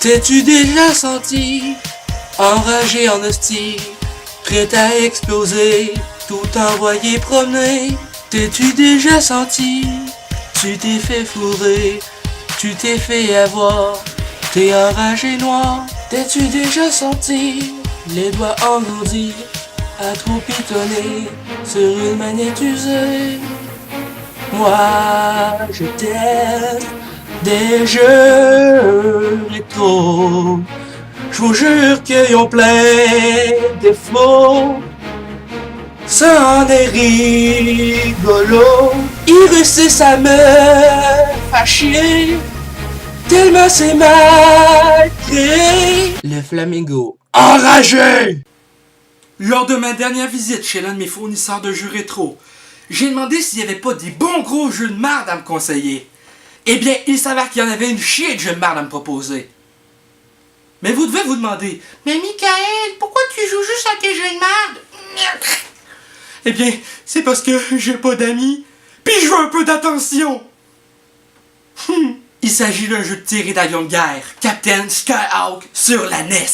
T'es-tu déjà senti enragé en hostie, prêt à exploser, tout envoyer promener? T'es-tu déjà senti, tu t'es fait fourrer, tu t'es fait avoir, t'es enragé noir? T'es-tu déjà senti les doigts engourdis, à trop pitonner sur une manette usée? Moi, je teste des jeux rétro. Je vous jure qu'ils ont plein de défauts. Ça en est rigolo. Il réussissent à me faire chier, tellement c'est mal créé. Le flamingo enragé! Lors de ma dernière visite chez l'un de mes fournisseurs de jeux rétro, j'ai demandé s'il n'y avait pas des bons gros jeux de merde à me conseiller. Eh bien, il s'avère qu'il y en avait une chier de jeux de merde à me proposer. Mais vous devez vous demander, mais Michael, pourquoi tu joues juste à tes jeux de merde? Eh bien, c'est parce que j'ai pas d'amis, puis je veux un peu d'attention. Il s'agit d'un jeu de tir et d'avion de guerre, Captain Skyhawk sur la NES.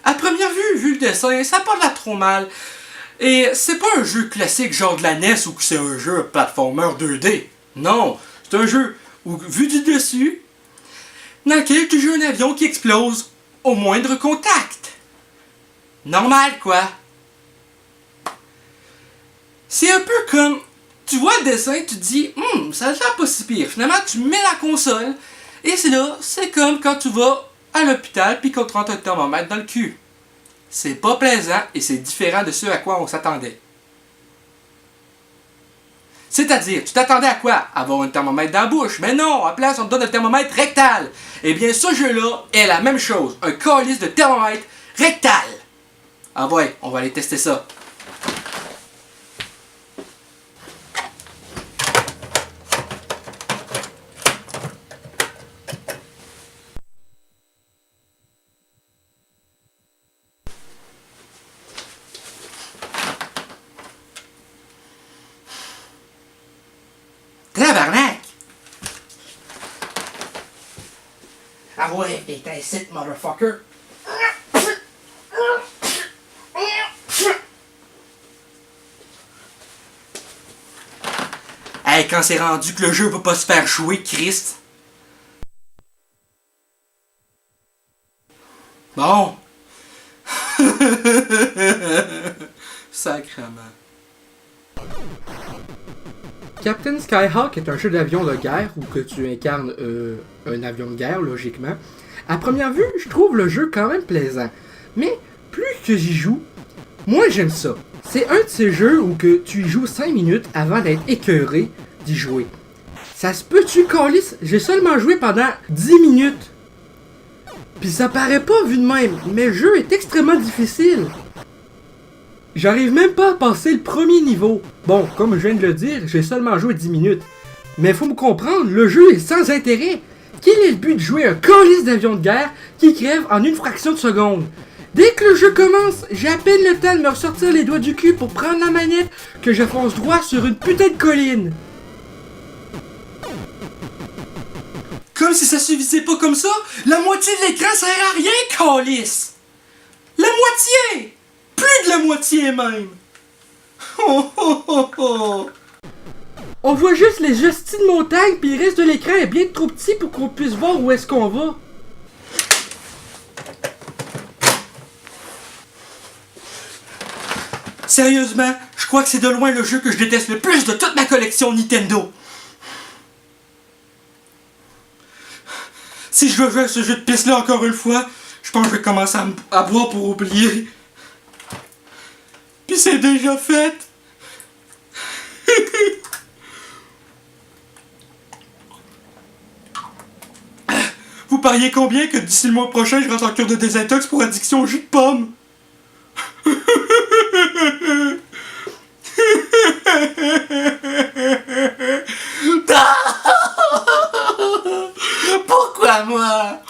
À première vue, vu le dessin, ça a pas l'air trop mal. Et c'est pas un jeu classique genre de la NES ou que c'est un jeu platformer 2D. Non, c'est un jeu où, vu du dessus, dans lequel tu joues un avion qui explose au moindre contact. Normal, quoi. C'est un peu comme, tu vois le dessin, tu te dis, ça a l'air pas si pire. Finalement, tu mets la console, et c'est comme quand tu vas à l'hôpital puis qu'on te rentre un thermomètre dans le cul. C'est pas plaisant et c'est différent de ce à quoi on s'attendait. C'est-à-dire, tu t'attendais à quoi? Avoir un thermomètre dans la bouche. Mais non, à place, on te donne un thermomètre rectal. Eh bien, ce jeu-là est la même chose. Un calice de thermomètre rectal. Ah ouais, on va aller tester ça. Tabarnak! Ah ouais, t'es un site, motherfucker! Hey, quand c'est rendu que le jeu peut pas se faire jouer, Christ! Bon! Sacrement. Captain Skyhawk est un jeu d'avion de guerre où que tu incarnes un avion de guerre, logiquement. À première vue, je trouve le jeu quand même plaisant. Mais plus que j'y joue, moins j'aime ça. C'est un de ces jeux où que tu y joues 5 minutes avant d'être écœuré d'y jouer. Ça se peut-tu, câlisse? J'ai seulement joué pendant 10 minutes. Puis ça paraît pas vu de même, mais le jeu est extrêmement difficile. J'arrive même pas à passer le premier niveau. Bon, comme je viens de le dire, j'ai seulement joué 10 minutes. Mais faut me comprendre, le jeu est sans intérêt. Quel est le but de jouer un calice d'avion de guerre qui crève en une fraction de seconde? Dès que le jeu commence, j'ai à peine le temps de me ressortir les doigts du cul pour prendre la manette que je fonce droit sur une putain de colline. Comme si ça suffisait pas comme ça, la moitié de l'écran sert à rien, calice! La moitié! Plus de la moitié même! Oh, oh, oh, oh. On voit juste les hosties de montagne puis le reste de l'écran est bien trop petit pour qu'on puisse voir où est-ce qu'on va. Sérieusement, je crois que c'est de loin le jeu que je déteste le plus de toute ma collection Nintendo. Si je veux jouer à ce jeu de piste-là encore une fois, je pense que je vais commencer à boire pour oublier. Puis c'est déjà fait. Vous pariez combien que d'ici le mois prochain, je rentre en cure de désintox pour addiction au jus de pomme? Pourquoi moi?